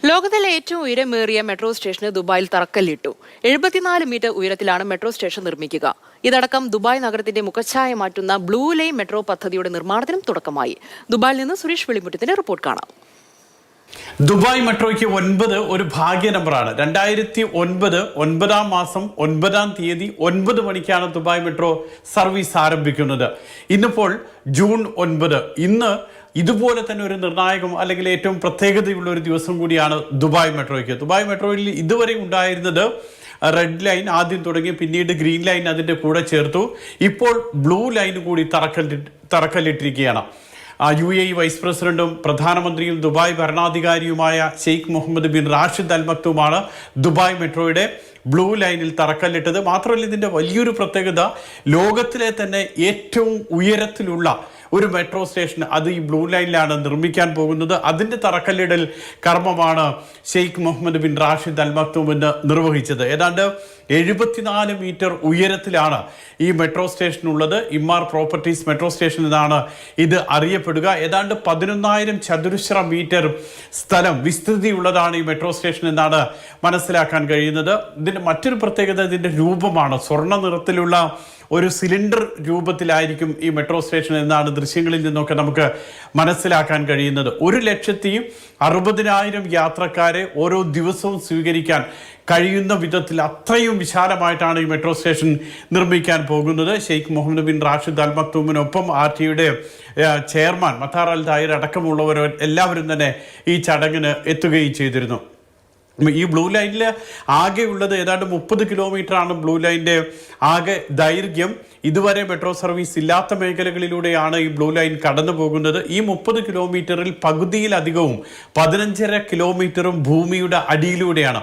ലോകത്തിലെ ഏറ്റവും ഉയരമേറിയ മെട്രോ സ്റ്റേഷന് ദുബായിൽ തറക്കല്ലിട്ടു. 74 മീറ്റർ ഉയരത്തിലാണ് മെട്രോ സ്റ്റേഷൻ നിർമ്മിക്കുക. ഇതടക്കം ദുബായ് നഗരത്തിന്റെ മുഖച്ഛായ മാറ്റുന്ന ബ്ലൂ ലൈൻ മെട്രോ പദ്ധതിയുടെ നിർമ്മാണത്തിനും തുടക്കമായി. ദുബായിൽ നിന്ന് സുരേഷ് വെളിമുറ്റത്തിന്റെ റിപ്പോർട്ട് കാണാം. ദുബായ് മെട്രോയ്ക്ക് 9 ഒരു ഭാഗ്യ നമ്പറാണ്. 2009 9-ാം മാസം 9-ാം തീയതി 9 മണിക്കാണ് ദുബായ് മെട്രോ സർവീസ് ആരംഭിക്കുന്നത്. ഇന്നിപ്പോൾ ജൂൺ 9. ഇന്ന് ഇതുപോലെ തന്നെ ഒരു നിർണായകം അല്ലെങ്കിൽ ഏറ്റവും പ്രത്യേകതയുള്ള ഒരു ദിവസം കൂടിയാണ് ദുബായ് മെട്രോയ്ക്ക്. ദുബായ് മെട്രോയിൽ ഇതുവരെ ഉണ്ടായിരുന്നത് റെഡ് ലൈൻ ആദ്യം തുടങ്ങി, പിന്നീട് ഗ്രീൻ ലൈൻ അതിൻ്റെ കൂടെ ചേർത്തു. ഇപ്പോൾ ബ്ലൂ ലൈൻ കൂടി തറക്കല്ലിട്ടിരിക്കുകയാണ്. UAE വൈസ് പ്രസിഡന്റും പ്രധാനമന്ത്രിയും ദുബായ് ഭരണാധികാരിയുമായ Sheikh Mohammed bin Rashid Al മക്തൂമാണ് ദുബായ് മെട്രോയുടെ ബ്ലൂ ലൈനിൽ തറക്കല്ലിട്ടത്. മാത്രമല്ല, ഇതിൻ്റെ വലിയൊരു പ്രത്യേകത, ലോകത്തിലെ തന്നെ ഏറ്റവും ഉയരത്തിലുള്ള ഒരു മെട്രോ സ്റ്റേഷൻ അത് ഈ ബ്ലൂ ലൈനിലാണ് നിർമ്മിക്കാൻ പോകുന്നത്. അതിൻ്റെ തറക്കല്ലിടൽ കർമ്മമാണ് Sheikh Mohammed bin Rashid Al Maktoum ഇന്ന് നിർവഹിച്ചത്. ഏതാണ്ട് 74 മീറ്റർ ഉയരത്തിലാണ് ഈ മെട്രോ സ്റ്റേഷൻ ഉള്ളത്. ഇമ്മാർ പ്രോപ്പർട്ടീസ് മെട്രോ സ്റ്റേഷൻ എന്നാണ് ഇത് അറിയപ്പെടുക. ഏതാണ്ട് 11,000 ചതുരശ്ര മീറ്റർ സ്ഥലം വിസ്തൃതിയുള്ളതാണ് ഈ മെട്രോ സ്റ്റേഷൻ എന്നാണ് മനസ്സിലാക്കാൻ കഴിയുന്നത്. ഇതിൻ്റെ മറ്റൊരു പ്രത്യേകത ഇതിൻ്റെ രൂപമാണ്. സ്വർണ്ണ നിറത്തിലുള്ള ഒരു സിലിണ്ടർ രൂപത്തിലായിരിക്കും ഈ മെട്രോ സ്റ്റേഷൻ എന്നാണ് ദൃശ്യങ്ങളിൽ നിന്നൊക്കെ നമുക്ക് മനസ്സിലാക്കാൻ കഴിയുന്നത്. 1,60,000 യാത്രക്കാരെ ഓരോ ദിവസവും സ്വീകരിക്കാൻ കഴിയുന്ന വിധത്തിൽ അത്രയും വിശാലമായിട്ടാണ് ഈ മെട്രോ സ്റ്റേഷൻ നിർമ്മിക്കാൻ പോകുന്നത്. ഷെയ്ഖ് മുഹമ്മദ് ബിൻ റാഷിദ് അൽ മക്തൂമിനൊപ്പം RTയുടെ ചെയർമാൻ മത്താർ അൽ താഹിർ അടക്കമുള്ളവർ എല്ലാവരും തന്നെ ഈ ചടങ്ങിന് എത്തുകയും ചെയ്തിരുന്നു. ഈ ബ്ലൂ ലൈനിൽ ആകെ ഉള്ളത് ഏതാണ്ട് 30 കിലോമീറ്ററാണ് ബ്ലൂ ലൈനിൻ്റെ ആകെ ദൈർഘ്യം. ഇതുവരെ മെട്രോ സർവീസ് ഇല്ലാത്ത മേഖലകളിലൂടെയാണ് ഈ ബ്ലൂ ലൈൻ കടന്നു പോകുന്നത്. ഈ 30 കിലോമീറ്ററിൽ പകുതിയിലധികവും 15.5 കിലോമീറ്ററും ഭൂമിയുടെ അടിയിലൂടെയാണ്.